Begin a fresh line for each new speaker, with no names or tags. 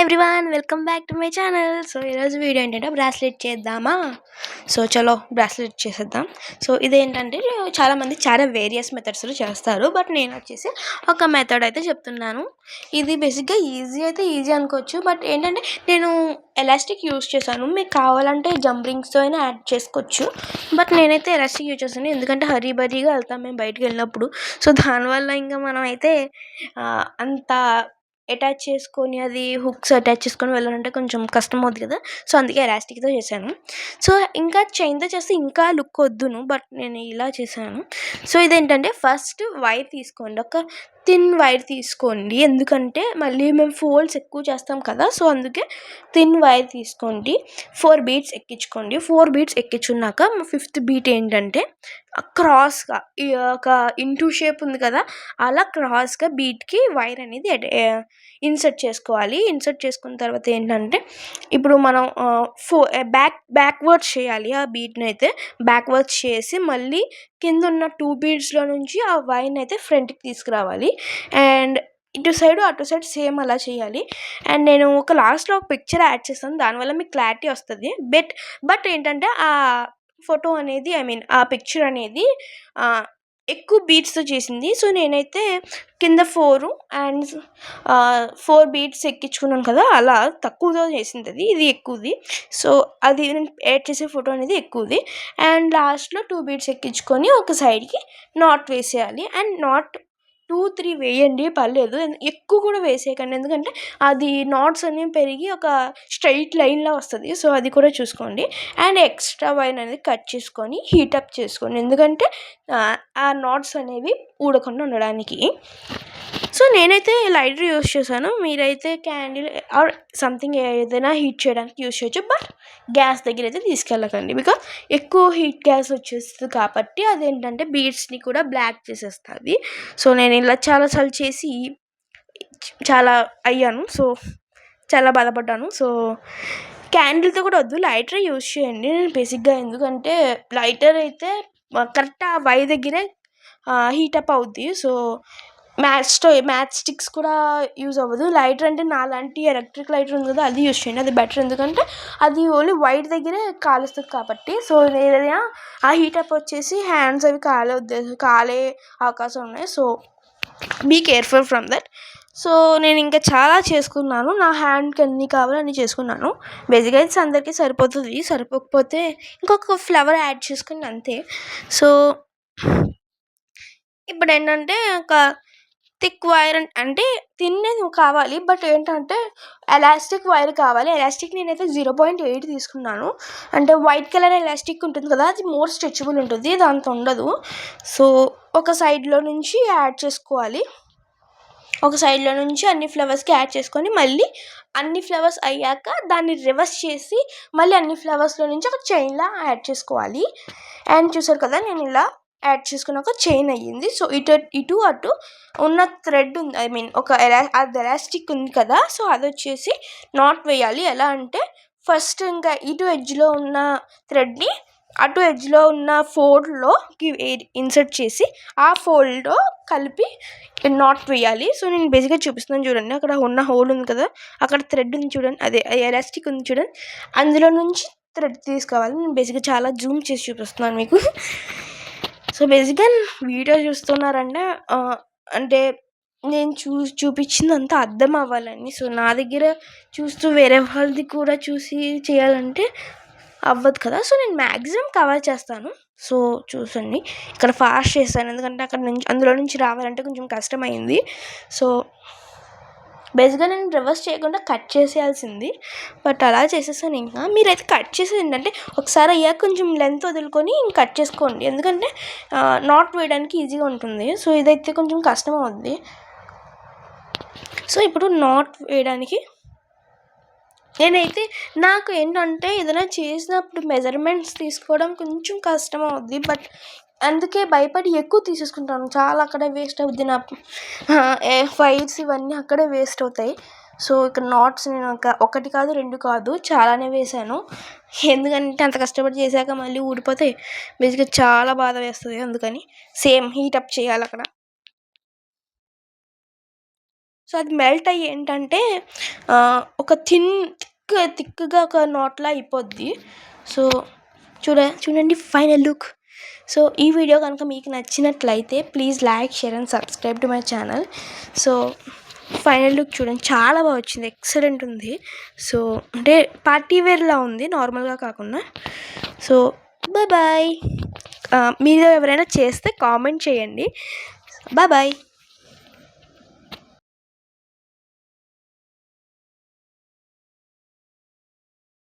Everyone welcome back to my channel. So ఈరోజు video ఏంటంటే bracelet చేద్దామా. సో చలో బ్రాస్లెట్ చేసేద్దాం. సో ఇదేంటంటే చాలామంది చాలా వేరియస్ మెథడ్స్లో చేస్తారు, బట్ నేను వచ్చేసి ఒక మెథడ్ అయితే చెప్తున్నాను. ఇది బేసిక్గా ఈజీ అనుకోవచ్చు, బట్ ఏంటంటే నేను ఎలాస్టిక్ యూజ్ చేశాను. మీకు కావాలంటే జంప్రింగ్స్తో అయినా యాడ్ చేసుకోవచ్చు, బట్ నేనైతే ఎలాస్టిక్ యూజ్ చేస్తాను. ఎందుకంటే హరీబరీగా వెళ్తాం మేము బయటకు వెళ్ళినప్పుడు. సో దానివల్ల ఇంకా మనం అయితే అంత అటాచ్ చేసుకొని అది హుక్స్ అటాచ్ చేసుకొని వెళ్ళాలంటే కొంచెం కష్టం అవుతుంది కదా. సో అందుకే ఎలాస్టిక్తో చేశాను. సో ఇంకా చైన్తో చేస్తే ఇంకా లుక్ వద్దును, బట్ నేను ఇలా చేశాను. సో ఇదేంటంటే ఫస్ట్ వైర్ తీసుకోండి, ఒక థిన్ వైర్ తీసుకోండి. ఎందుకంటే మళ్ళీ మేము ఫోల్డ్స్ ఎక్కువ చేస్తాం కదా, సో అందుకే థిన్ వైర్ తీసుకోండి. 4 బీట్స్ ఎక్కించుకోండి. 4 బీట్స్ ఎక్కించున్నాక 5th బీట్ ఏంటంటే క్రాస్గా ఒక ఇంటూ షేప్ ఉంది కదా, అలా క్రాస్గా బీట్కి వైర్ అనేది ఇన్సర్ట్ చేసుకోవాలి. ఇన్సర్ట్ చేసుకున్న తర్వాత ఏంటంటే ఇప్పుడు మనం బ్యాక్వర్డ్స్ చేయాలి. ఆ బీట్ని అయితే బ్యాక్వర్డ్స్ చేసి మళ్ళీ కింద ఉన్న 2 బీడ్స్లో నుంచి ఆ వైర్ని అయితే ఫ్రంట్కి తీసుకురావాలి. అండ్ ఇటు సైడ్ అటు సైడ్ సేమ్ అలా చేయాలి. అండ్ నేను ఒక లాస్ట్లో ఒక పిక్చర్ యాడ్ చేస్తాను, దానివల్ల మీకు క్లారిటీ వస్తుంది. బట్ ఏంటంటే ఆ ఫోటో అనేది ఆ పిక్చర్ అనేది ఎక్కువ బీట్స్తో చేసింది. సో నేనైతే కింద 4 అండ్ 4 బీట్స్ ఎక్కించుకున్నాను కదా, అలా తక్కువతో చేసింది అది, ఇది ఎక్కువది. సో అది నేను యాడ్ చేసే ఫోటో అనేది ఎక్కువది. అండ్ లాస్ట్లో 2 బీట్స్ ఎక్కించుకొని ఒక సైడ్కి నాట్ వేసేయాలి. అండ్ నాట్ 2-3 వేయండి, పర్లేదు, ఎక్కువ కూడా వేసేయకండి, ఎందుకంటే అది నాట్స్ అనేవి పెరిగి ఒక స్ట్రైట్ లైన్లో వస్తుంది. సో అది కూడా చూసుకోండి. అండ్ ఎక్స్ట్రా వైర్ అనేది కట్ చేసుకొని హీటప్ చేసుకోండి, ఎందుకంటే ఆ నాట్స్ అనేవి ఊడకుండా ఉండడానికి. సో నేనైతే లైటర్ యూస్ చేశాను, మీరైతే క్యాండిల్ ఆర్ సంథింగ్ ఏదైనా హీట్ చేయడానికి యూస్ చేయొచ్చు, బట్ గ్యాస్ దగ్గర అయితే తీసుకెళ్ళకండి, బికాస్ ఎక్కువ హీట్ గ్యాస్ వచ్చేస్తుంది కాబట్టి అదేంటంటే బీడ్స్ని కూడా బ్లాక్ చేసేస్తుంది. సో నేను ఇలా చాలాసార్లు చేసి చాలా అయ్యాను, సో చాలా బాధపడ్డాను. సో క్యాండిల్తో కూడా వద్దు, లైటర్ యూజ్ చేయండి బేసిక్గా, ఎందుకంటే లైటర్ అయితే కరెక్ట్ ఆ వై దగ్గరే హీటప్ అవుద్ది. సో మ్యాచ్ స్టిక్స్ కూడా యూజ్ అవ్వదు. లైటర్ అంటే నాలాంటి ఎలక్ట్రిక్ లైటర్ ఉంది కదా, అది యూజ్ చేయండి, అది బెటర్, ఎందుకంటే అది ఓన్లీ వైట్ దగ్గరే కాలుస్తుంది కాబట్టి. సో ఏదైనా ఆ హీటప్ వచ్చేసి హ్యాండ్స్ అవి కాలే అవకాశం ఉన్నాయి. So be careful from that. So నేను ఇంకా చాలా చేసుకున్నాను, నా హ్యాండ్కి ఎన్ని కావాలో అన్నీ చేసుకున్నాను. బేసిక్గా అయితే అందరికీ సరిపోతుంది, సరిపోకపోతే ఇంకొక ఫ్లవర్ యాడ్ చేసుకుని అంతే. సో ఇప్పుడు ఏంటంటే ఒక థిక్ వైర్ అంటే తిన్నేది కావాలి, బట్ ఏంటంటే ఎలాస్టిక్ వైర్ కావాలి. ఎలాస్టిక్ నేనైతే 0.8 తీసుకున్నాను, అంటే వైట్ కలర్ ఎలాస్టిక్ ఉంటుంది కదా, అది మోర్ స్ట్రెచబుల్ ఉంటుంది, దాంతో ఉండదు. సో ఒక సైడ్లో నుంచి యాడ్ చేసుకోవాలి, ఒక సైడ్లో నుంచి అన్ని ఫ్లవర్స్కి యాడ్ చేసుకొని మళ్ళీ అన్ని ఫ్లవర్స్ అయ్యాక దాన్ని రివర్స్ చేసి మళ్ళీ అన్ని ఫ్లవర్స్లో నుంచి ఒక చైన్లా యాడ్ చేసుకోవాలి. అండ్ చూసారు కదా, నేను ఇలా యాడ్ చేసుకుని ఒక చైన్ అయ్యింది. సో ఇటు అటు ఉన్న థ్రెడ్ ఉంది, అది ఎలాస్టిక్ ఉంది కదా, సో అది వచ్చేసి నాట్ వేయాలి. ఎలా అంటే ఫస్ట్ ఇంకా ఇటు ఎడ్జ్లో ఉన్న థ్రెడ్ని అటు ఎడ్జ్లో ఉన్న ఫోల్డ్లోకి ఇన్సర్ట్ చేసి ఆ ఫోల్డ్లో కలిపి నాట్ వేయాలి. సో నేను బేసిక్గా చూపిస్తున్నాను చూడండి, అక్కడ ఉన్న హోల్ ఉంది కదా, అక్కడ థ్రెడ్ ఉంది చూడండి, అదే ఎలాస్టిక్ ఉంది చూడండి, అందులో నుంచి థ్రెడ్ తీసుకోవాలి. నేను బేసిక్గా చాలా జూమ్ చేసి చూపిస్తున్నాను మీకు. సో బేసిక్గా వీడియో చూస్తున్నారంటే అంటే నేను చూపించిందంతా అర్థం అవ్వాలని. సో నా దగ్గర చూస్తూ వేరే వాళ్ళది కూడా చూసి చేయాలంటే అవ్వదు కదా, సో నేను మ్యాక్సిమం కవర్ చేస్తాను. సో చూసండి, ఇక్కడ ఫాస్ట్ చేస్తాను, ఎందుకంటే అందులో నుంచి రావాలంటే కొంచెం కష్టమైంది. సో బేసిక్గా నేను రివర్స్ చేయకుండా కట్ చేసేయాల్సింది, బట్ అలా చేసేసాను. ఇంకా మీరైతే కట్ చేసేది ఏంటంటే ఒకసారి అయ్యాక కొంచెం లెంత్ వదులుకొని కట్ చేసుకోండి, ఎందుకంటే నాట్ వేయడానికి ఈజీగా ఉంటుంది. సో ఇదైతే కొంచెం కష్టం అవుద్ది. సో ఇప్పుడు నాట్ వేయడానికి నేనైతే నాకు ఏంటంటే ఏదైనా చేసినప్పుడు మెజర్మెంట్స్ తీసుకోవడం కొంచెం కష్టం అవుద్ది, బట్ అందుకే భయపడి ఎక్కువ తీసేసుకుంటాను, చాలా అక్కడే వేస్ట్ అవుద్ది, నా ఫైల్స్ ఇవన్నీ అక్కడే వేస్ట్ అవుతాయి. సో ఇక్కడ నాట్స్ నేను ఒకటి కాదు 2 కాదు చాలానే వేసాను, ఎందుకంటే అంత కష్టపడి చేశాక మళ్ళీ ఊడిపోతే బేసిక్గా చాలా బాధ వేస్తుంది, అందుకని సేమ్ హీటప్ చేయాలి అక్కడ. సో అది మెల్ట్ అయ్యి ఏంటంటే ఒక థిక్గా ఒక నాట్లా అయిపోద్ది. సో చూడండి ఫైనల్ లుక్. సో ఈ వీడియో కనుక మీకు నచ్చినట్లయితే please like, share and subscribe to my channel. So final look చూడండి, చాలా బాగా వచ్చింది, ఎక్సలెంట్ ఉంది. సో అంటే పార్టీ వేర్లా ఉంది, నార్మల్గా కాకుండా. So bye. మీరు ఎవరైనా చేస్తే కామెంట్ చేయండి. బాయ్.